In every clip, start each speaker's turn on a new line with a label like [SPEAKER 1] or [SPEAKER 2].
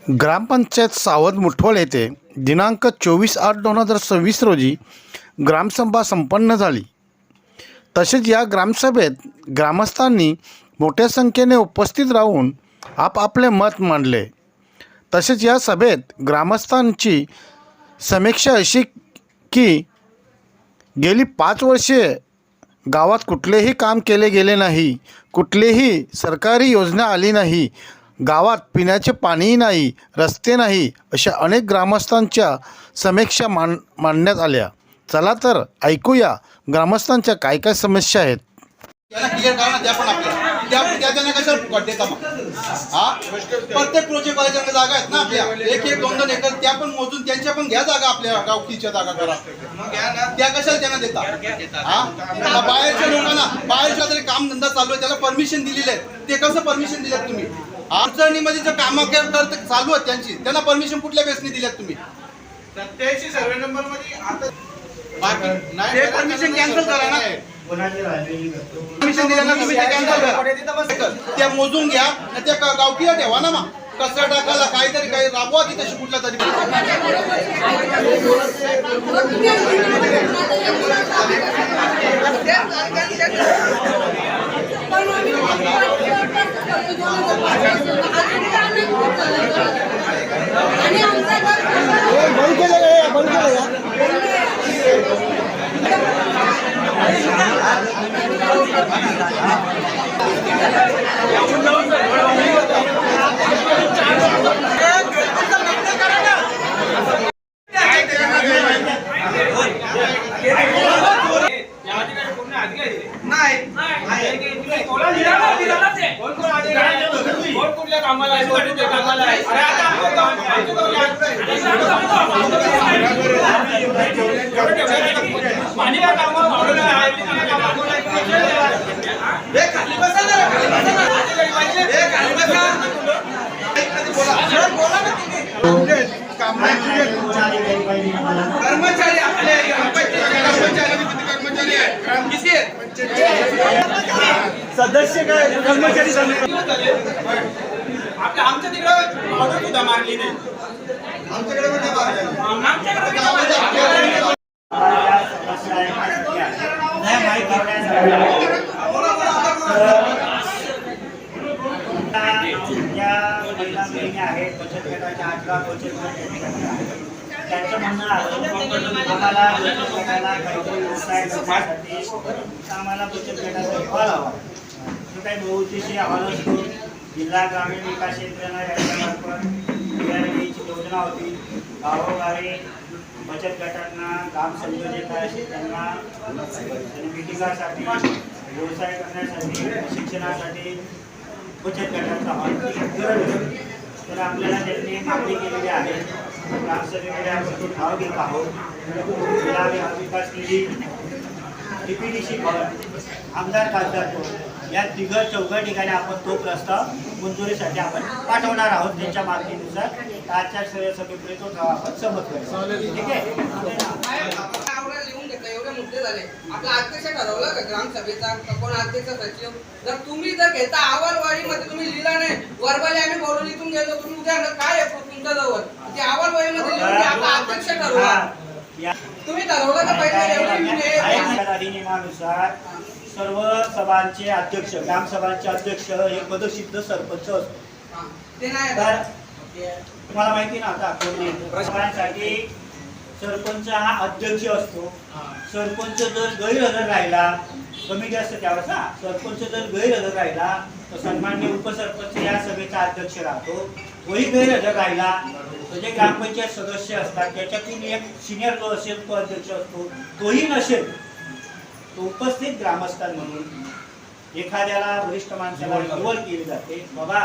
[SPEAKER 1] ग्रामपंचायत सावध मुठवळ येथे दिनांक 24/8/2026 रोजी ग्रामसभा संपन्न झाली। तसेच या ग्रामसभेत ग्रामस्थांनी मोठ्या संख्येने उपस्थित राहून आपापले मत मांडले। तसेच या सभेत ग्रामस्थांची समीक्षा अशी की गेली 5 वर्षे गावात कुठलेही काम केले गेले नाही, कुठलीही सरकारी योजना आली नाही, गावात पिण्याचे पाणीही नाही, रस्ते नाही, अशा अनेक ग्रामस्थांच्या समीक्षा मांडण्यात आल्या। चला तर ऐकूया ग्रामस्थांच्या काय काय समस्या आहेत।
[SPEAKER 2] क्लियर करा ना, त्या पण आपल्या त्या कशा देता मग प्रत्येक प्रोजेक्ट वाल्याच्या जागा आहेत ना आपल्या, 1-1, 2-2 एकर त्या पण मोजून त्यांच्या पण घ्या जागा, आपल्या गावकीच्या जागा करा, त्या कशाला त्यांना देता? बाहेरच्या लोकांना, बाहेरच्या तरी काम धंदा चालू आहे त्याला परमिशन दिलेली आहे, ते कसं परमिशन दिल्यात तुम्ही? अडचणीमध्ये जर कामं चालू आहेत त्यांची, त्यांना परमिशन कुठल्या बेसने दिल्यात तुम्ही?
[SPEAKER 3] 87 सर्वे नंबर मध्ये आता
[SPEAKER 2] ते परमिशन कॅन्सल करा ना, परमिशन दिलं ना तुम्ही, ते कॅन्सल करा, त्या मोजून घ्या, त्या गावकीला ठेवा ना, मग कचरा टाकायला काहीतरी काही राबवा तिथे कुठला तरी। कर्मचारी आपले
[SPEAKER 3] सदस्य काय कर्मचारी
[SPEAKER 2] आमच्या तिकडे ऑर्डर सुद्धा मारली नाही, आमच्याकडे
[SPEAKER 4] बचत गटाच्या 18 बचत त्यांचं म्हणणं आहे आम्हाला बचत गटाला काहीतरी व्यवसाय करण्यासाठी आम्हाला बचत गटाचा अहवाल हवा। जो काही बहुउद्देशीय अहवाल असतो, जिल्हा ग्रामीण विकास यंत्रणा यांच्यामार्फत ची योजना होती, गावोगावी बचत गटांना ग्राम संयोजक आहे त्यांना मिटिंगासाठी, व्यवसाय करण्यासाठी, शिक्षणासाठी बचत गटाचा अहवाल गरज तर आपल्याला त्यांनी मागणी केलेली आहे। ग्रामसभेमध्ये आपण तो ठाव घेत आहोत। जिल्हा विकास निधी, डीपीडीसी फंड, आमदार खासदार या 3-4 ठिकाणी आपण तो प्रस्ताव मंजुरीसाठी आपण पाठवणार आहोत। त्यांच्या मागणीनुसार आजच्या सभेपर्यंत तो ठाव आपण सहमत करू, ठीक आहे?
[SPEAKER 5] एवढे मुद्दे झाले, आपला अध्यक्ष ठरवलं का ग्रामसभेचा, कोण अध्यक्ष सचिव? जर तुम्ही जर घेता अहवालवाडीमध्ये तुम्ही लिहिला नाही, वर्बाली आम्ही बोलून इथून गेलो, तुम्ही उद्या काय आहे तुमच्या जवळ ते अहवालवाडीमध्ये लिहून आपला अध्यक्ष ठरवला, तुम्ही ठरवलं का पहिले?
[SPEAKER 4] अधिनियमानुसार सर्व सभांचे अध्यक्ष, ग्रामसभांचे अध्यक्ष हे पदसिद्ध सरपंच असतो।
[SPEAKER 5] ते नाही
[SPEAKER 4] तर तुम्हाला माहिती ना, आता सभांसाठी सरपंच हा अध्यक्ष असतो। सरपंच जर गैरहजर राहिला, कमिटी असते त्यावेळेस ना, सरपंच जर गैरहजर राहिला तर सन्मान्य उपसरपंच या सभेचा अध्यक्ष राहतो। तोही गैरहजर राहिला तर जे ग्रामपंचायत सदस्य असतात त्याच्यातून एक सिनियर जो असेल तो अध्यक्ष असतो, तोही नसेल तो उपस्थित ग्रामस्थान म्हणून एखाद्याला वरिष्ठ माणसाला निवड केली जाते, बाबा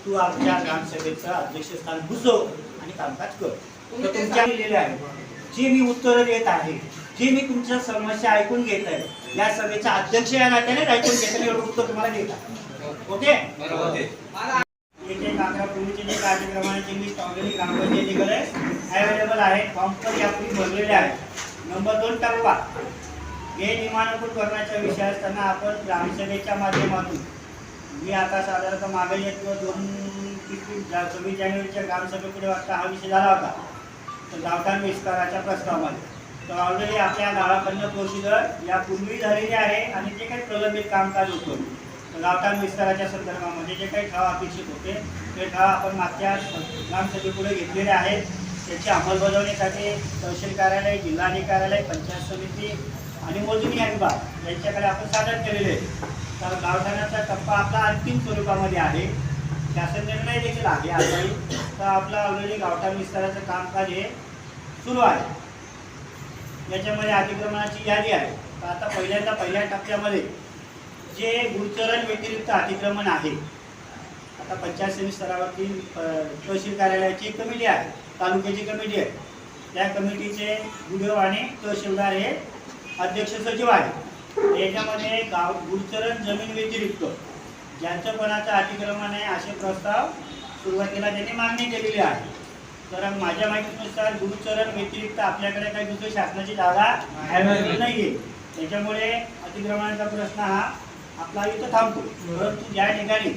[SPEAKER 4] तू आमच्या ग्रामसभेचं अध्यक्षस्थान भूषव आणि कामकाज कर। तर तुमच्या लिहिलेले आहे जे मी उत्तर देत आहे, जे मी तुमच्या समस्या ऐकून घेत आहे, या सभेचा अध्यक्ष या नात्याने ऐकून घेत आहे, एवढं उत्तर तुम्हाला देत आहे, ओके? येथे नागरापूर्वीचे जे कार्यक्रमांची लिस्ट ऑलरेडी ग्रामपंचायतीकडे अवेलेबल आहे, फॉर्म पण यापूर्वी भरलेले आहे। नंबर 2 टप्पा हे नियमानुकूल करण्याचा विषय असताना आपण ग्रामसभेच्या माध्यमातून मी आता साधारणतः मागे 2 26 जानेवारीच्या ग्रामसभेपुढे वाटता हा विषय झाला होता. तर गावठाण विस्ताराच्या प्रस्तावामध्ये तर ऑलरेडी आपल्या गावाकडनं प्रोसिजर यापूर्वी झालेली आहे आणि जे काही प्रलंबित कामकाज होतं गावठाण विस्ताराच्या संदर्भामध्ये जे काही ठराव अपेक्षित होते ते ठराव आपण मागच्या ग्रामसभेपुढे घेतलेले आहेत. त्याची अंमलबजावणीसाठी तहसील कार्यालय, जिल्हाधिकारी कार्यालय, पंचायत समिती आणि मोजणी विभाग यांच्याकडे आपण सादर केलेले आहे. तर गावठाणाचा टप्पा आपला अंतिम स्वरूपामध्ये आहे. शासन निर्णय देखील आहे आजही. तर आपलं ऑलरेडी गावठाण विस्ताराचं कामकाज हे सुरू आहे. याच्यामध्ये अतिक्रमणाची यादी आहे. तर आता पहिल्या टप्प्यामध्ये जे गुरुचरण व्यतिरिक्त अतिक्रमण आहे, आता पंचायत समिती स्तरावरती तहसील कार्यालयाची एक कमिटी आहे, तालुक्याची कमिटी आहे. त्या कमिटीचे व्हिडिओ आणि तहसीलदार हे अध्यक्ष सचिव आहे. याच्यामध्ये गुरुचरण जमीन व्यतिरिक्त ज्यांचं कोणाचं अतिक्रमण आहे असे प्रस्ताव सुरुवातीला त्यांनी मागणी केलेली आहे. तर माझ्या माहितीनुसार गुरुचरण व्यतिरिक्त आपल्याकडे काही दुसरी शासनाची जागा नाही आहे. त्याच्यामुळे अतिक्रमणाचा प्रश्न हा आपला इथं थांबतो. परंतु ज्या ठिकाणी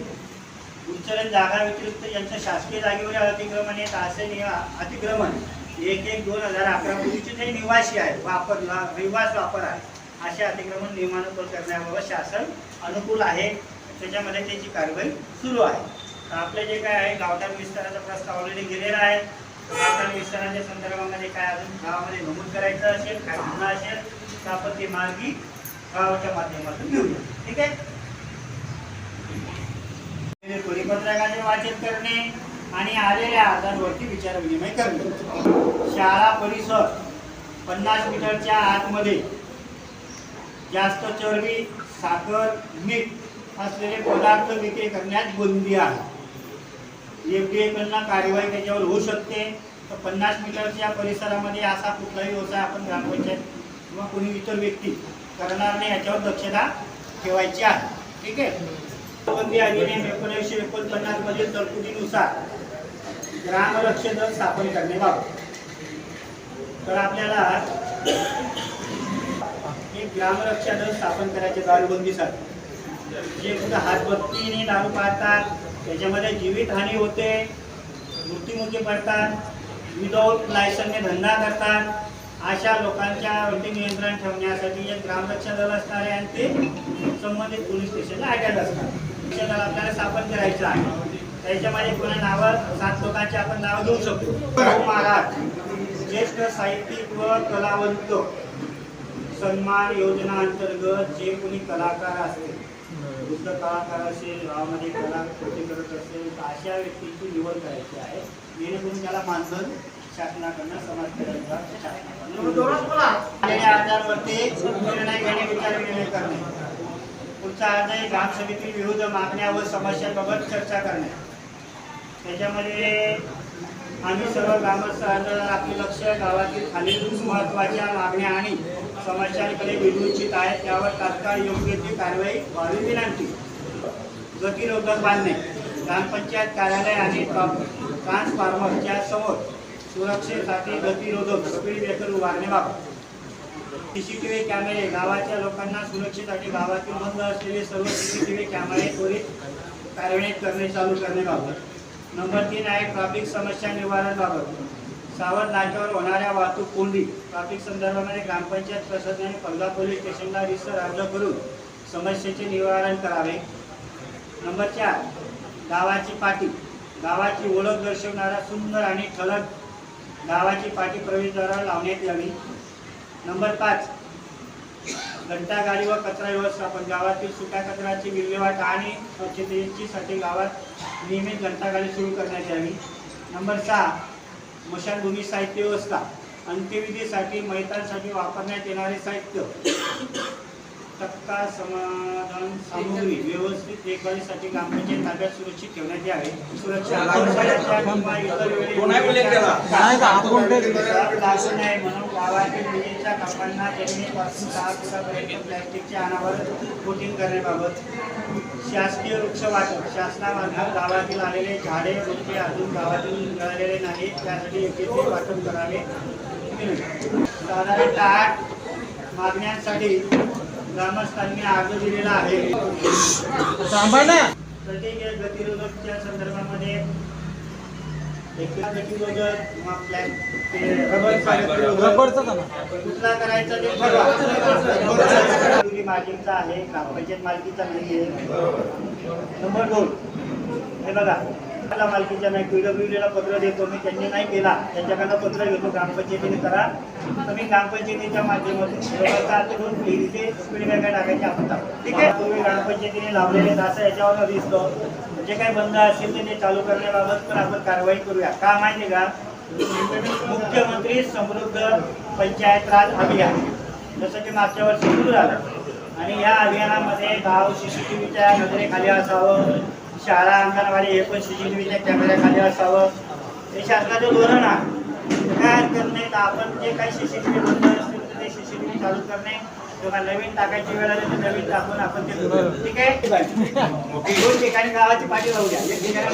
[SPEAKER 4] गुरुचरण जागा व्यतिरिक्त ज्यांचं शासकीय जागेवर अतिक्रमण येत असे अतिक्रमण 1/1/2011 पूर्वीचे जे निवासी आहे रहिवास वापर आहे असे अतिक्रमण नियमानुसार करण्याबाबत शासन अनुकूल आहे. त्याच्यामध्ये त्याची कारवाई सुरू आहे. तर आपले जे काय आहे गावठाण विस्ताराचा प्रस्ताव ऑलरेडी गेलेला आहे. गावठाण विस्ताराच्या संदर्भामध्ये काय अजून गावामध्ये नमूद करायचं असेल, काय गुन्हा असेल तर आपण ते मार्गी गावाच्या माध्यमातून घेऊया. ठीक आहे. परिपत्रकाचे वाचन करणे आणि आलेल्या अर्जांवरती विचारविनिमय करणे. शाळा परिसर 50 मीटरच्या आतमध्ये जास्त चरबी, साखर, मीठ असलेले पदार्थ विक्री करण्यास बंदी आहे. FDA कडून कार्यवाही त्याच्यावर होऊ शकते. तर 50 मीटरच्या परिसरामध्ये असा कुठलाही व्यवसाय आपण ग्रामपंचायत किंवा कोणी इतर व्यक्ती करणार नाही याच्यावर दक्षता ठेवायची आहे. ठीक आहे. बंदी अधिनियम 1949 मधील तरतुदीनुसार ग्रामरक्षक दल स्थापन करण्याबाबत तर आपल्याला एक ग्रामरक्षक दल स्थापन करायचे दारूबंदीसाठी. जे कुठं हातबत्तीने दारू पाळतात, त्याच्यामध्ये जीवितहानी होते, मृत्युमुखी पडतात, विदाऊट लायसनने धंदा करतात, अशा लोकांच्यावरती नियंत्रण ठेवण्यासाठी एक ग्रामरक्षक दल असणार आहे आणि ते संबंधित पोलीस स्टेशनला अटॅच असणार. रक्षक दल आपल्याला स्थापन करायचं आहे. त्याच्यामध्ये कोणा नावं 7 लोकांचे आपण नाव घेऊ शकतो. महाराज, ज्येष्ठ साहित्यिक व कलावंत सन्मान योजना अंतर्गत जे कोणी कलाकार असतील, वृद्ध कलाकार असेल, गावामध्ये कलाकृती करत असेल तर अशा व्यक्तीची निवड करायची आहे. जेणेकरून त्याला मानधन शासनाकडनं समाजकार्याच्या शासनाकडनं आधारवरती निर्णय घेणे, विचारविनिमय करणे. पुढचा अर्ज आहे ग्रामसभेतील विविध मागण्या व समस्यांबाबत चर्चा करणे. त्याच्यामध्ये आम्ही सर्व ग्रामस्थांना आपले लक्ष गावातील खालील महत्त्वाच्या मागण्या आणि समस्यांकडे वेधून इच्छित आहेत. त्यावर तात्काळ योग्य ती कारवाई व्हावी विनंती. गतिरोधक बांधणे, ग्रामपंचायत कार्यालय आणि ट्रान्सफॉर्मरच्या समोर सुरक्षेसाठी गतिरोधक स्पीड ब्रेकर उभारण्याबाबत. CCTV कॅमेरे, गावाच्या लोकांना सुरक्षेसाठी गावातील बंद असलेले सर्व CCTV कॅमेरे त्वरित कार्यान्वित करणे चालू करण्याबाबत. नंबर 3 आहे ट्रॅफिक समस्या निवारणाबाबत. सावध नाक्यावर होणाऱ्या वाहतूक कोंडी ट्रॅफिक संदर्भामध्ये ग्रामपंचायत प्रशासनाने पहिला पोलीस स्टेशनला रिसर अर्ज करून समस्येचे निवारण करावे. नंबर 4 गावाची पाटी, गावाची ओळख दर्शवणारा सुंदर आणि ठळक गावाची पाटी प्रवेशद्वारावर लावण्यात यावी. नंबर 5 घंटागाडी व कचरा व्यवस्थापन, गावातील सुक्या कचऱ्याची विल्हेवाट आणि स्वच्छतेसाठी गावात नियमित घंटागाडी सुरू करण्यात यावी. नंबर 6 स्मशानभूमी साहित्य व्यवस्था, अंत्यविधीसाठी मैतांसाठी वापरण्यात येणारे साहित्य, तक्ता, समाधान सामुग्री व्यवस्थित देखभालीसाठी ग्रामपंचायत ताब्यात सुरक्षित ठेवण्यात यावे. सुरक्षा किंवा इतर वेळी लागू नये म्हणून गावातील विजेच्या खांबांना जमिनीपासून 6 फुटापर्यंत प्लॅस्टिकच्या अनावर कोटिंग करण्याबाबत. शासकीय वृक्ष वाटप, शासनामार्फत गावातील आलेले झाडे वृक्षे अजून गावातील मिळालेले नाही त्यासाठी योग्य ते वाटप करावे. साधारणतः 8 मागण्यांसाठी ग्रामस्थांनी अर्ज दिलेला आहे. प्रत्येक गतिरोधकच्या संदर्भामध्ये कुठला करायचा ते ठरवा. मार्जिनचा आहे, ग्रामपंचायत मालकीचा नाही आहे. नंबर 2, हे बघा, मला मालकीचा नाही, PWDला पत्र देतो मी, त्यांनी नाही केला, त्यांच्याकडनं पत्र घेतो, ग्रामपंचायतीने करा. तुम्ही ग्रामपंचायतीच्या माध्यमातून इथे काय टाकायचे आपण टाकतो. ठीक आहे, तुम्ही ग्रामपंचायतीने लावलेले असं याच्यावर दिसतो. जे काही बंद असेल ते चालू करण्याबाबत पण आपण कारवाई करूया. का माहिती का, मुख्यमंत्री समृद्ध पंचायत राज अभियान जसं की मागच्या वर्षी सुरू झालं आणि या अभियानामध्ये गाव CCTVच्या नजरेखाली असावं, शाळा अंगणवाडी हे पण CCTVच्या कॅमेऱ्याखाली असावं, हे शासनाचं धोरण आहे. काय हरकत नाही तर आपण जे काही CCTV बंद असतील तर ते CCTV चालू करणे किंवा नवीन टाकायची वेळ आली तर नवीन टाकून आपण ते करू. ठीक आहे, 2 ठिकाणी गावाची पाठी लावू द्या. एक ठिकाणी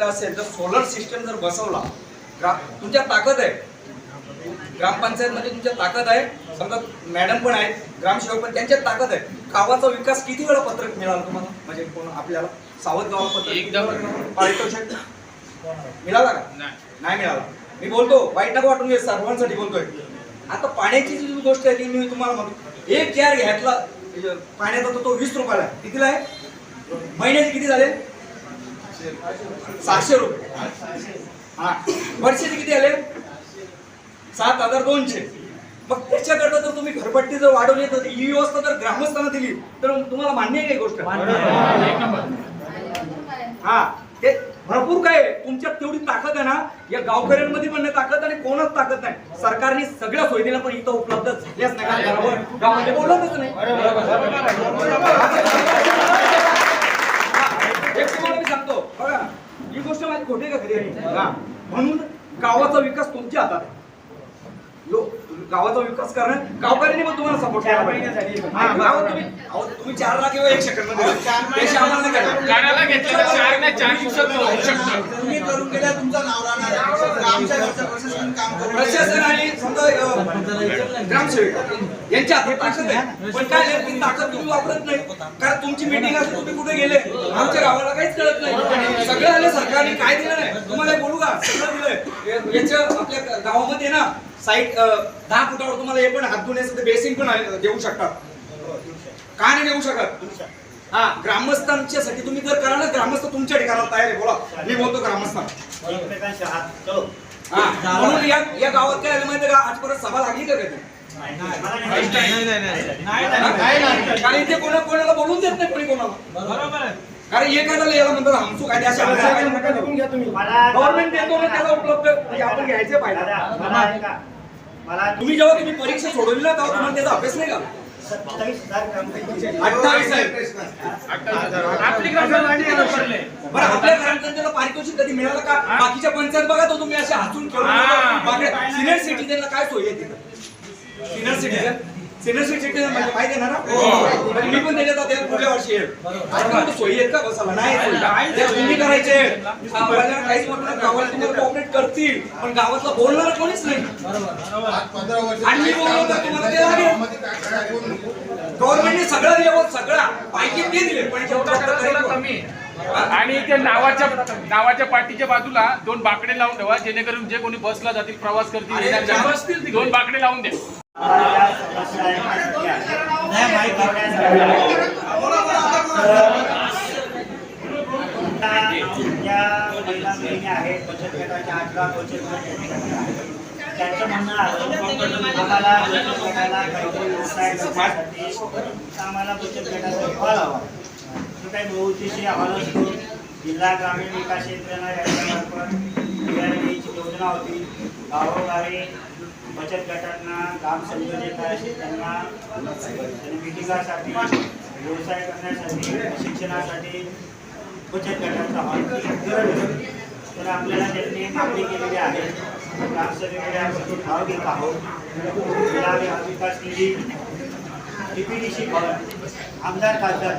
[SPEAKER 6] असेल तर सोलर सिस्टम जर बसवला, तुमच्या ताकद आहे, ग्रामपंचायत मध्ये तुमच्या ताकद आहे, समजा मॅडम पण आहेत, ग्रामसेवक पण, त्यांच्यात ताकद आहे. गावाचा विकास किती वेळा पत्रक मिळालं तुम्हाला, म्हणजे कोण आपल्याला सावध गावाला पत्रक एकदम पारितोषिक मिळाला का? नाही मिळाला. मी बोलतो, वाईट नका वाटून घे, सर्वांसाठी बोलतोय. आता पाण्याची जी गोष्ट आहे ती मी तुम्हाला म्हणतो, 1 जार घ्यायला पाण्याचा तो 20 रुपयाला आहे. कितीला आहे? महिन्याचे किती झाले? 700 रुपये. हा, वर्षाचे किती आले? 7200. मग त्याच्याकरता जर तुम्ही घरपट्टी जर वाढवली तर ही व्यवस्था जर ग्रामस्थांना दिली तर तुम्हाला मान्य आहे काही गोष्ट? हा, ते भरपूर काय तुमच्यात तेवढी ताकद आहे ना, या गावकऱ्यांमध्ये पण नाही ताकद आणि कोणाच ताकद नाही. सरकारने सगळ्या सोयी दिल्या पण इथं उपलब्ध झाल्याच नाही, गावामध्ये बोलतच नाही. एक तुम्हाला मी सांगतो बघा, ही गोष्ट माझी खोटी का खरी आहे? म्हणून गावाचा विकास तुमच्या हातात आहे. गावाचा विकास करणं गावकऱ्यांनी पण तुम्हाला सपोर्ट केला पाहिजे. तुम्ही 4 लाख किंवा 1 सेकंड मध्ये
[SPEAKER 2] तुम्ही करून गेल्या तुमचं नाव राहणार आहे. आमच्या घरचं प्रशासन काम करून
[SPEAKER 6] प्रशासन आणि समजा ग्रामसेवक यांच्या हातात ताकद आहे, पण काय आहे, ती ताकद तुम्ही वापरत नाही. कारण तुमची मीटिंग असेल, तुम्ही कुठे गेले, आमच्या गावाला काहीच कळत नाही. सगळं आलं, सरकारने काय दिलं नाही तुम्हाला बोलू का? सगळं दिलंय. याच्या आपल्या गावामध्ये ना साईट 10 फुटावर तुम्हाला हे पण हात धुण्याचं बेसिन पण देऊ शकतात. का नाही देऊ शकत? हा, ग्रामस्थांच्यासाठी तुम्ही जर करा ना, ग्रामस्थ तुमच्या ठिकाणाला तयार आहे. बोला, मी बोलतो ग्रामस्थांना.
[SPEAKER 4] एकमेकांच्या हात चलो.
[SPEAKER 6] म्हणून या गावात काय आलं माहिती का, आजपर्यंत सभा लागली का कधी? कारण इथे कोणाला बोलून देत नाही कोणी कोणाला. बरोबर आहे. कारण एखाद्याला याला म्हणतात हमसू काय अशा गव्हर्नमेंट देतो ना त्याला उपलब्ध, म्हणजे आपण घ्यायचे पाहिजे. तुम्ही जेव्हा तुम्ही परीक्षा सोडवली ना तेव्हा तुम्हाला त्याचा अभ्यास नाही का? 28 आहे. बरं, आपल्या ग्रामपंचायतीला पारितोषिक कधी मिळालं का? बाकीच्या पंचायत बघा तो तुम्ही असे हातून खेळून. सिनियर सिटीजनला काय सोय आहे तिथं? सिनियर सिटीजन म्हणजे माहिती आहे ना, मी पण त्याच्यात पुढल्या वर्षी येईल. सोयी आहेत का बसायला? नाही, तुम्ही करायचे. काहीच म्हटलं गावाला तुम्हाला कॉपरेट करतील, पण गावातला बोलणार कोणीच नाही. आणि मी बोललो तर तुम्हाला ते लागेल. गव्हर्नमेंटने सगळं दिलं, सगळं पाहिजे ते दिले, पण जेवढं
[SPEAKER 7] कमी. आणि ते नावाच्या पाठीच्या बाजूला 2 बाकडे लावून ठेवा, जेणेकरून जे कोणी बसला जातील, प्रवास करतील, 2 बाकडे लावून द्या.
[SPEAKER 4] आहेत बचत गटाच्या 8 लाख बचत गट. त्यांचं म्हणणं आहे आम्हाला बचत गटाला काहीतरी व्यवसाय करण्यासाठी आम्हाला बचत गटाचा अहवाल हवा. जो काही बहुउद्देशीय अहवाल असतो, जिल्हा ग्रामीण विकास यंत्रणा यांच्यामार्फत ची योजना होती. गावोगावी बचत गटांना ग्रामसंयोजक असेल त्यांना मिटिंगासाठी, व्यवसाय करण्यासाठी, शिक्षणासाठी बचत गटाचा अहवाल गरज होती. तर आपल्याला त्यांनी मागणी केलेली आहे. ग्रामसभेकडे आपण भाव घेत आहोत. जिल्हा विकास निधी, DPDC भवन, आमदार खासदार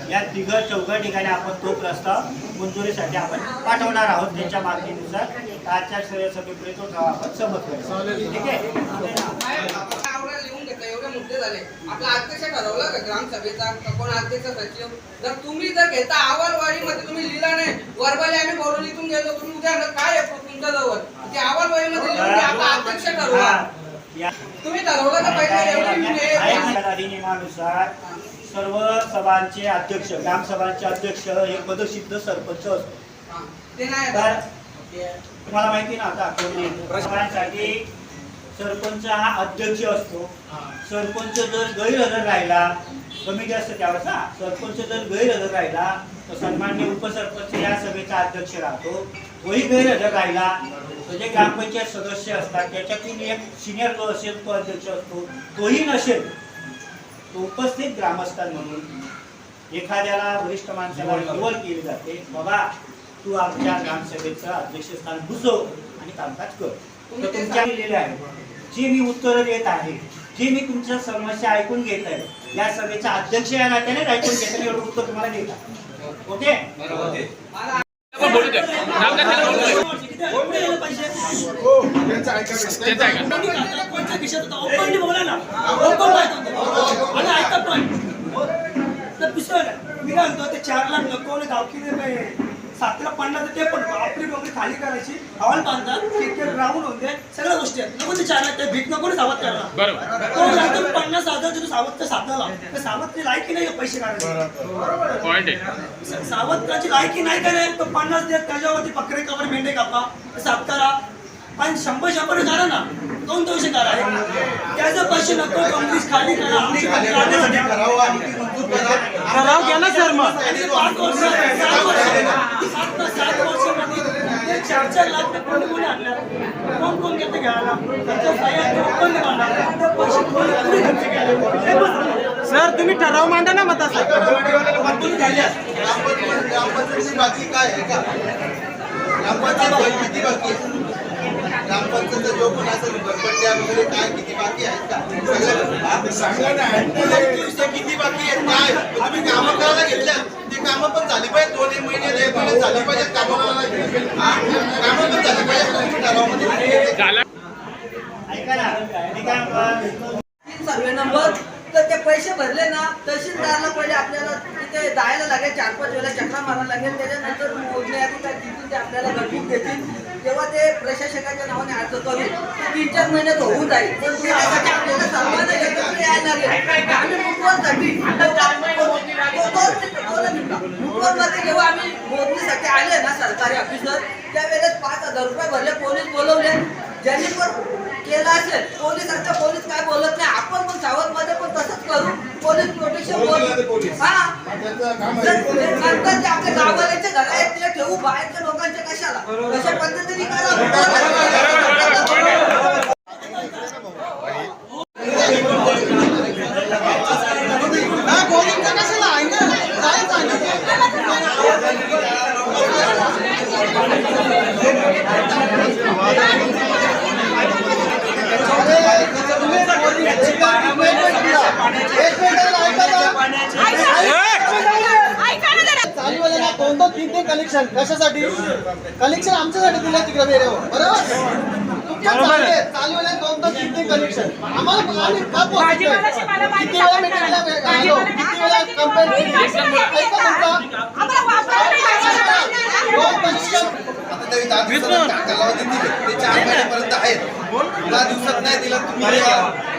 [SPEAKER 4] या 3-4 ठिकाणी आपण तो प्रस्ताव मंजुरीसाठी आपण पाठवणार आहोत. त्यांच्या मागणीनुसार आजच्या सभेपर्यंत आपण सहमत करू. ठीक आहे.
[SPEAKER 5] लिहून घेतलं एवढं मुद्दे झाले. आपला अध्यक्ष ठरवला का ग्रामसभेचा का कोण अध्यक्ष सचिव? जर तुम्ही जर घेता अहवालवाडीमध्ये तुम्ही लिहिला नाही, वर्बाली आम्ही बोलवणीतून गेलो, तुम्ही उद्या काय आहे तुमच्या जवळ ते अहवालवाडीमध्ये लिहून द्या, आपला अध्यक्ष ठरवा. तुम्ही ठरवलं तर पहिले एवढी
[SPEAKER 4] अधिनियमानुसार सर्व सभांचे अध्यक्ष, ग्रामसभांचे अध्यक्ष हे पदसिद्ध सरपंच असतो.
[SPEAKER 5] ते नाही
[SPEAKER 4] तर तुम्हाला माहिती ना आता सभांसाठी सरपंच हा अध्यक्ष असतो. सरपंच जर गैरहजर राहिला, कमिटी असते त्यावेळेस सरपंच जर गैरहजर राहिला तर सन्मान्य उपसरपंच या सभेचा अध्यक्ष राहतो. तोही गैरहजर राहिला तर जे ग्रामपंचायत सदस्य असतात त्याच्यातून एक सिनियर जो असेल तो अध्यक्ष असतो. तोही नसेल तो उपस्थित ग्रामस्थान म्हणून एखाद्याला वरिष्ठ माणसाला निवड केली जाते, बाबा तू आमच्या ग्रामसभेचं अध्यक्षस्थान भूषव आणि कामकाज कर. तर तुमच्या लिहिलेले आहे, जे मी उत्तरं देत आहे, जे मी तुमच्या समस्या ऐकून घेत आहे, या सभेचा अध्यक्ष या नात्यानेच ऐकून घेत आहे, एवढं उत्तर तुम्हाला देत आहे. ओके?
[SPEAKER 7] आपण बोलू द्या. नाव काय त्याला बोलू द्या. त्यांचं ऐका.
[SPEAKER 8] मी काय म्हणतो ते 4 लाख नको गावकीने 7 लाख 50 ते पण आपली डोंगरी खाली करायची, हॉल बांधतात, क्रिकेट ग्राउंड होते, सगळ्या गोष्टी आहेत. नको ते 4 लाख ते भीक नको सावध करणार.
[SPEAKER 7] बरोबर.
[SPEAKER 8] 50,000 जो सावध साधला तर सावधची लायकी नाही पैसे काढायचे.
[SPEAKER 7] पॉइंट आहे.
[SPEAKER 8] सावधची लायकी नाही करे तो 50 देत त्याच्यावरती बकरे कवर मेंढे कापा साफ करा आणि 100 करा ना, 200 करा. त्याचे पैसे नको काँग्रेस खाली करा.
[SPEAKER 3] ठराव घ्या ना सर. मग
[SPEAKER 8] 7 वर्षामध्ये 4 लाख कोणी आणणार, कोण घेते घ्यायला कोण पैसे खर्च केले.
[SPEAKER 3] सर तुम्ही ठराव मांडा ना मग तसं.
[SPEAKER 2] ग्रामपंचायतीची बाकी काय आहे का? ग्रामपंचायत किती बाकी आहे? ग्रामपंचायतचा जो कोण असेल घरपट्ट्या वगैरे काय किती बाकी आहेत का? किती बाकी आहेत काय? तुम्ही कामं करायला घेतल्या ते कामं पण झाली पाहिजे. 2 महिने झाली पाहिजे कामं पण झाली पाहिजे ठरावामध्ये.
[SPEAKER 7] झाला.
[SPEAKER 4] ऐका ना, मी काय म्हणतो,
[SPEAKER 5] 3 सर्वे नंबर तर ते पैसे भरले ना, तहसीलदारला पहिले आपल्याला तिथे जायला लागेल, 4-5 वेळा चक्रा मारायला लागेल. त्याच्यानंतर मोजणी आधी काय तिथून ते आपल्याला घरकुल देतील, तेव्हा ते प्रशासकाच्या नावाने अर्ज करून 3-4 महिन्यात होऊन जाईल. पण त्यासाठी आपल्याला सर्वांना एकत्र यायला लागेल. आम्ही मुठवरसाठी मुठवरमध्ये जेव्हा आम्ही मोजणीसाठी आले ना सरकारी ऑफिसर, त्यावेळेस 5,000 रुपये भरले, पोलीस बोलवले. ज्यांनी पण केलं असेल पोलिसांच्या पोलीस काय बोलत नाही, आपण पण सावधमध्ये पण तसंच करू. पोलीस प्रोटेक्शन हा नंतर जे आपल्या गावाचे घर आहेत ते ठेवू, बाहेरच्या लोकांच्या कशाला, कशा पद्धतीने
[SPEAKER 3] चालूवाल्यांना 2-3 कलेक्शन कशासाठी? कलेक्शन आमच्यासाठी दिले तिकडे वेळेवर, बरोबर? तुमच्या चालूवाल्या 2-3 कलेक्शन आम्हाला आम्ही का पोहोचतोय? किती वेळा मीटिंगला आलो, किती वेळा कंप्लेंट
[SPEAKER 2] आता तरी 10 दिवसाचा कालावधी दिली ते 4 महिन्यापर्यंत आहेत. 10 दिवसात नाही दिला तुम्ही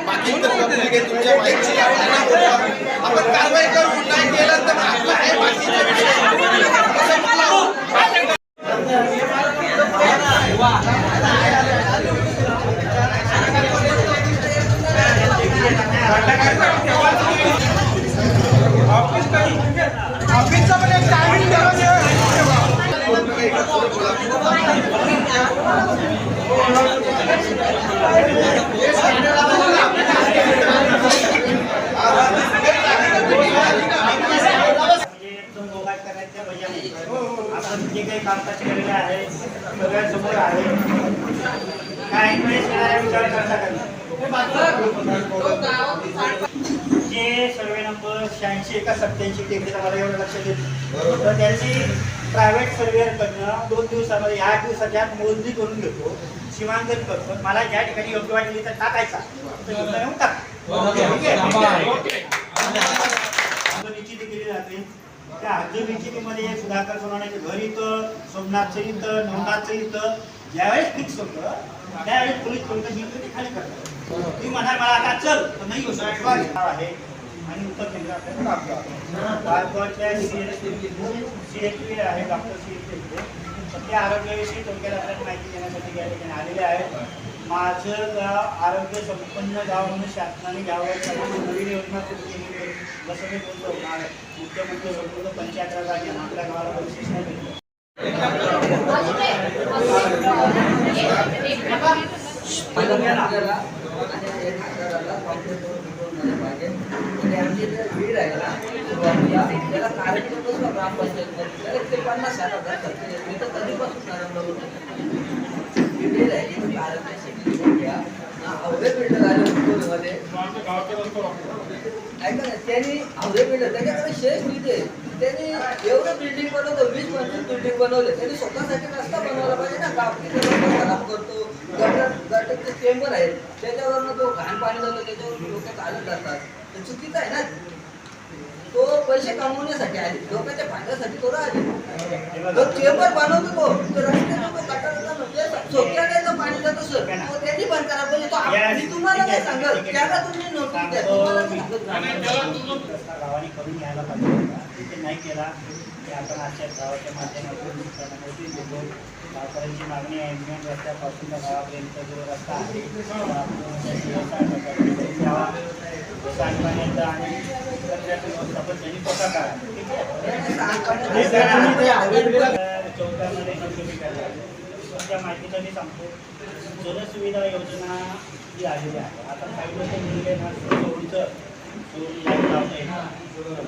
[SPEAKER 2] बाकी तर पब्लिक आहे तुमच्या माहिती आपण कारवाई करू. नाही केलं तर आपलं आहे बाकीचे विषय.
[SPEAKER 3] ऑफिसचा पण एक टायमिंग ठेवा.
[SPEAKER 4] आपण जे काही कामकाज केलेलं आहे सगळ्यांसमोर आहे. काय विचार करता जे सर्वे नंबर 86 का 87 टेकडीचा मला एवढं लक्षात येतं, तर त्यांची प्रायव्हेट सर्वेअरकडनं 2 दिवसामध्ये 8 दिवसाच्या आत मोजणी करून घेतो, सीमांकन करतो. मला ज्या ठिकाणी योग्य वाटेल तर टाकायचा तर टाक. निश्चिती केली जाते. त्या अर्ज निश्चितीमध्ये सुधाकर सोनवण्याचे घर इथं, सोमनाथचं इथं, नवनाथचं इथं ज्यावेळेस फिक्स होतं त्यावेळेस पोलीस चौकशी ते खाली करतात. ती म्हणाल मला आता चल तर नाही होऊ शकत आहे आणि उत्तर केंद्र आपल्याकडे लागतो. भारताच्या CHP आहे डॉक्टर CHP त्या आरोग्याविषयी थोडक्यात आपल्याला माहिती देण्यासाठी या ठिकाणी आलेले आहेत. माझं गाव आरोग्य संपन्न गाव म्हणून शासनाने गावावर नवीन योजना सुरू केली आहे. जसं मी बोलतो मुख्यमंत्री बोलतो 75 जागी आपल्या गावाला बक्षीस नाही भेटलं.
[SPEAKER 5] त्यांनी आवडे बिल्डर त्याच्याकडे शेष निधी त्यांनी एवढं बिल्डिंग बनवतो 20-25 बिल्डिंग बनवले. त्यांनी स्वतःसाठी रस्ता बनवला पाहिजे ना. कापडी खराब करतो, गटरचे चेंबर आहेत त्याच्यावरनं तो घाण पाणी जातो, त्याच्यावर लोक चालत जातात. ते चुकीचं आहे ना. तो पैसे कमवण्यासाठी आले, लोकांच्या फायद्यासाठी तो राहिले. तो चेंबर बनवतो तो रस्त्याला तो गटाराला म्हणजे सोक्याला पाणी जातं सर तो त्यांनी बंद करा पाहिजे. तो मी तुम्हाला काय सांगत त्याला तुम्ही नोटीस द्या. तुम्हाला
[SPEAKER 4] गावाने करून घ्यायला पाहिजे. तिथे नाही केला की आपण आजच्या गावाच्या माध्यमातून त्यांना नोटीस देतो. गावकऱ्यांची मागणी आहे मेन रस्त्यापासून त्या गावापर्यंत जो रस्ता आहे सांडपाण्याचा आणि व्यवस्थापन त्यांनी स्वतः करा. चौकामध्ये तुमच्या माहितीसाठी सांगतो. जनसुविधा योजना जी आलेली आहे आता काही लोक मिळले ना सोडूचं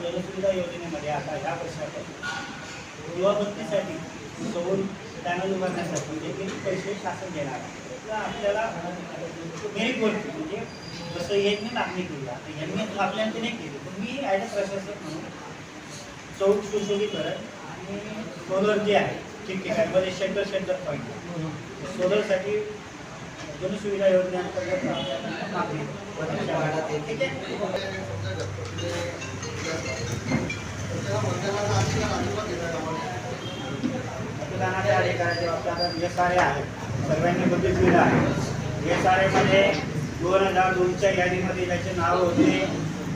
[SPEAKER 4] जनसुविधा योजनेमध्ये आता ह्या वर्षात युवाभक्तीसाठी सौर पॅनल उभारण्यासाठी देखील पैसे शासन देणार आहे. तर आपल्याला मेरिट गोष्टी म्हणजे जसं यांनी मागणी केली आता यांनी आपल्याला नाही केली पण मी ॲज अ प्रशासक म्हणून चौक सुशोभीकरण आणि सोलर जे आहे ठिकठिकाणी सेंटर पॉईंट सोलरसाठी जनसुविधा योजनेअंतर्गत मागणी मतदानाच्या अधिकाराच्या बाबतीत SRA आहे सर्वांनी बघितलेलं आहे. SRAमध्ये 2002च्या यादीमध्ये ज्याचे नाव होते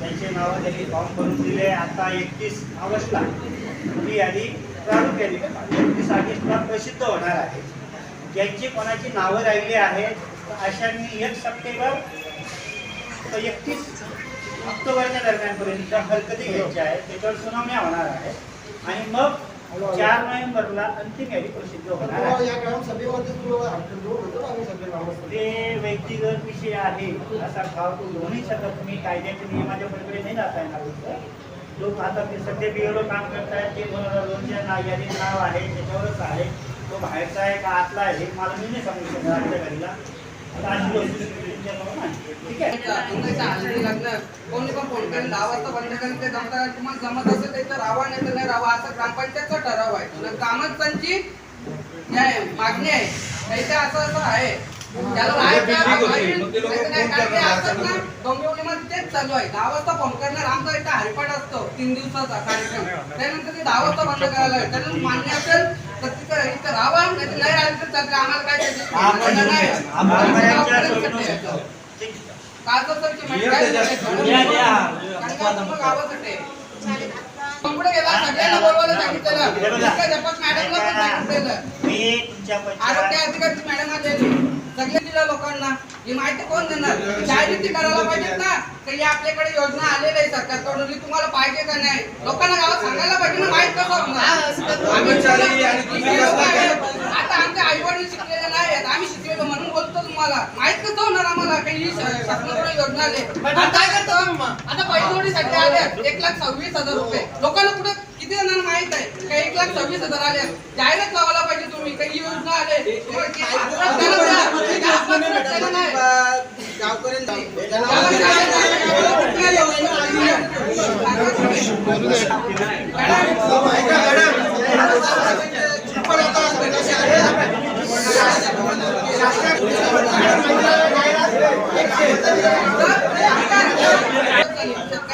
[SPEAKER 4] त्यांचे नावं त्यांनी फॉर्म भरून दिले. आता 31 ऑगस्टला ही यादी चालू केली 31 ऑगस्टला प्रसिद्ध होणार आहे. ज्यांची कोणाची नावं राहिली आहेत अशांनी 1 सप्टेंबर तर 31 ऑक्टोबरच्या दरम्यानपर्यंत हरकती घ्यायच्या आहेत. त्याच्यावर सुनावण्या होणार आहे आणि मग 4 नोव्हेंबरला अंतिम यादी प्रसिद्ध होणार आहे. ते व्यक्तिगत विषय आहे असा भाव तो दोन्ही शकत तुम्ही कायद्याच्या नियमाच्या पलीकडे नाही जाता येणार. लोक आता ते सध्या BLO काम करतायत ते 2002च्या यादीत नाव आहे त्याच्यावरच आहे. तो बाहेरचा आहे का आतला आहे हे मला मी नाही सांगू शकत आजच्या घडीला. ठीक आहे
[SPEAKER 5] कोणी पण फोन करेल 10 वाजता बंद करेल ते जमता तुम्हाला जमत असेल तर राहावा नाही तर नाही राहावा असं ग्रामपंचायतचा ठराव आहे. ग्रामस्थांची मागणी आहे त्याचे असं आहे त्याला तेच चालू आहे. 10 वाजता फोन करणार आमचा इथं हरिपाठ असतो 3 दिवसाचा कार्यक्रम त्यानंतर ते 10 वाजता बंद करायला लागेल. त्यांना मान्य असेल तर तिथं इथं राहावा नाही राहिलं तर चालते. आम्हाला काय पुढे गेला सगळ्यांना बोलवायला सांगितलेलं मॅडमला पण सांगितलेलं आरोग्य अधिकारी मॅडम आलेली सगळ्या दिल्या लोकांना ही माहिती कोण देणार. जाहिराती करायला पाहिजेत ना की आपल्याकडे योजना आलेली आहे सरकारकडून तुम्हाला पाहिजे का नाही लोकांना गावात सांगायला पाहिजे ना. माहित कसं आता आमच्या आई वडील शिकलेले नाही आहेत आम्ही शिकलेलो म्हणून बोलतो तुम्हाला माहित कसं होणार आम्हाला काही शासनाकडून योजना आले. काय करतो आता पैसेसाठी आले 1,26,000 रुपये लोकांना कुठे किती जणांना माहित आहे का 1,26,000 आले. जाहिरात लावायला पाहिजे तुम्ही काही योजना आले गावकऱ्यांना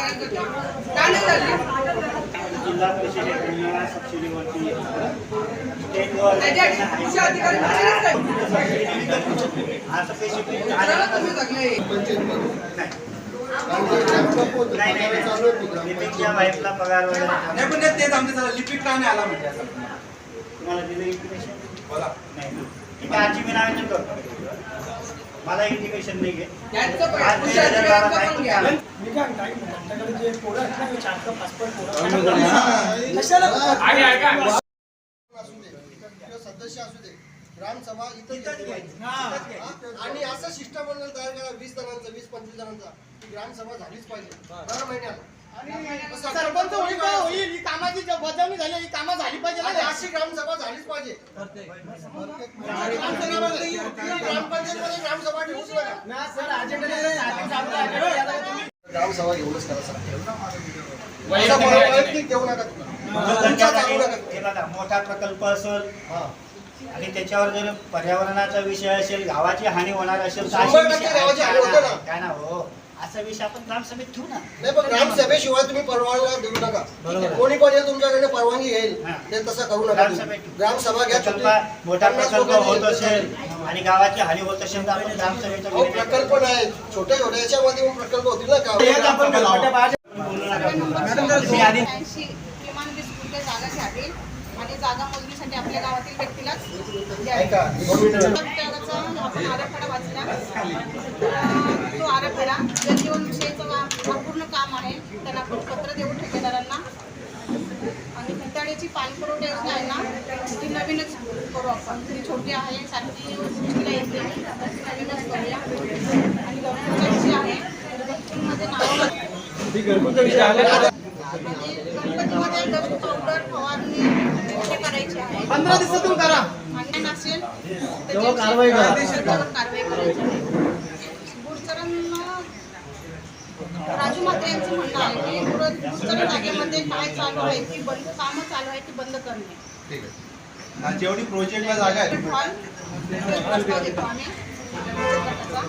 [SPEAKER 5] शेतकऱ्यांसाठी का नाही झाली?
[SPEAKER 4] जिल्हा परिषदेकडून सबसिडीवरती
[SPEAKER 5] त्याच्या कृषी अधिकारी म्हणूनच काय?
[SPEAKER 4] असं स्पेसिफिक
[SPEAKER 5] त्याला तुम्ही जगले.
[SPEAKER 4] लिपिकच्या वाईफला पगार वगैरे
[SPEAKER 2] नाही पण तेच आमच्या जरा लिपिक का नाही आला म्हणजे असं
[SPEAKER 4] तुम्हाला दिलं इंटिमेशन
[SPEAKER 2] बोला.
[SPEAKER 4] नाही ना. ठीक आहे, आजची मी नावेदन करतो. मला इंटिमेशन नाही घे.
[SPEAKER 5] त्यांचं पण कृषी अधिकाऱ्यांचं पण घ्या.
[SPEAKER 8] मी काय म्हणतो, ऐक ना, आमच्याकडे जे पोरं आहेत ना, 4-5 पोरं कशाला
[SPEAKER 7] आणि ऐका
[SPEAKER 3] सदस्य असू दे ग्रामसभा इथं घेतली पाहिजे. आणि असं शिष्टमंडळ तयार करा 20 जणांचा 20-25 जणांचा की ग्रामसभा झालीच पाहिजे दर महिन्याला. सरपंच होईल का होईल ही कामाची बजावणी झाली ही कामं झाली पाहिजे आणि अशी ग्रामसभा झालीच पाहिजे. ग्रामपंचायतीमध्ये ग्रामसभा ठेवूच नका. ग्रामसभा घेऊनच करा सर. वैयक्तिक घेऊ नका तुमचा चालू नका.
[SPEAKER 4] हे बघा, मोठा प्रकल्प असेल आणि त्याच्यावर जर पर्यावरणाचा विषय असेल, गावाची हानी होणार असेल तर असे
[SPEAKER 3] 100%
[SPEAKER 4] विषय
[SPEAKER 3] गावाची हानी होते ना.
[SPEAKER 4] काय ना हो, असा विषय आपण ग्रामसभेत ठेवू ना.
[SPEAKER 3] नाही पण ग्रामसभेशिवाय तुम्ही परवानगी देऊ नका. कोणी पण येईल तुमच्याकडे परवानगी येईल
[SPEAKER 4] हा.
[SPEAKER 3] ते तसं करू नका.
[SPEAKER 4] ग्रामसभेत.
[SPEAKER 3] ग्रामसभा घ्या छोटी.
[SPEAKER 4] मोठा
[SPEAKER 3] 50
[SPEAKER 4] प्रकल्प
[SPEAKER 3] लोकांनी
[SPEAKER 4] होत
[SPEAKER 3] येईल.
[SPEAKER 4] असेल आणि गावाची हानी होत असेल तर आपण ग्रामसभेचा
[SPEAKER 3] अहो,
[SPEAKER 4] निर्णय
[SPEAKER 3] प्रकल्प नाही छोटे छोटे याच्यामध्ये पण प्रकल्प होतील ना का.
[SPEAKER 4] बोलू नका. आधी
[SPEAKER 9] 80 किमान 20 गुंठे जागा घ्यावी आणि जागा मोजणीसाठी आपल्या गावातील व्यक्तीलाच द्यावी.
[SPEAKER 3] ऐका 2 मिनिटं.
[SPEAKER 9] त्याचा आपण आराखडा वाचला. तो आराखडा जलजीवनविषयीचं अपूर्ण काम आहे त्यांना आपण पत्र देऊ ठेकेदारांना. आणि खताळ्याची पाणीपुरवठा योजना आहे ना ती नवीनच करू आपण. ती छोटी आहे सारखी गोष्टीला येते ती नवीनच करूया. आणि गव्हर्नमेंटचा विषय आहे गणपतीमध्ये नाव आणि गणपतीमध्ये डस्ट पावडर फवारणी हे करायची आहे.
[SPEAKER 3] 15 दिवसातून करा.
[SPEAKER 9] आणि नसेल त्याच्यावर कारवाई करायची आहे. गुरुचरण राजू म्हात्रे यांचं म्हणणं आहे की गुरुचरण जागेमध्ये काय चालू आहे ती बंद कामं चालू आहे ती बंद करणे.
[SPEAKER 2] ठीक आहे. आणि जेवढी प्रोजेक्टला जागा आहे
[SPEAKER 9] हॉल प्रस्ताव देतो आम्ही गटाचा.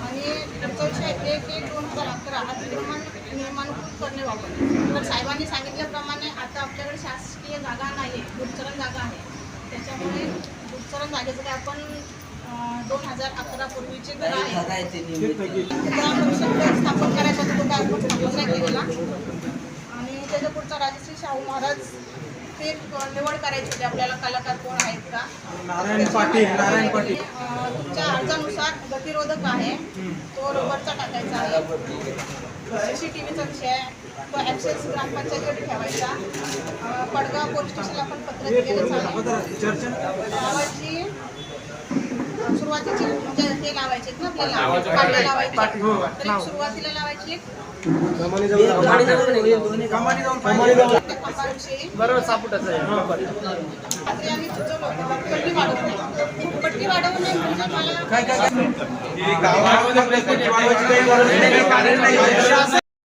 [SPEAKER 9] आणि पुढचा विषय आहे की 2011 अतिक्रमण नियमानुकूल करणे वापर. तर साहेबांनी सांगितल्याप्रमाणे आता आपल्याकडे शासकीय जागा नाही आहे, गुरुचरण जागा आहे. त्याच्यामुळे गुरुचरण जागेचं काय आपण 2011 पूर्वीचे घर आहे स्थापन करायचं होतं तो काय आपण स्थापन नाही केलेला. आणि त्याच्या पुढचा राजश्री शाहू महाराज ते निवड करायची होती आपल्याला कलाकार कोण आहेत का. नारायण पाटील तुमच्या अर्जानुसार गतिरोधक आहे तो रबरचा टाकायचा आहे. CCTVचा विषय आहे तो ॲक्सेस ग्रामपंचायतीकडे ठेवायचा. पडगाव पोलीस स्टेशनला आपण पत्र दिलेलंच आहे. गावाची सुरुवातीची म्हणजे हे लावायचे ना आपल्याला काढले लावायचे तर सुरुवातीला लावायची पट्टी वाढवणे म्हणजे मला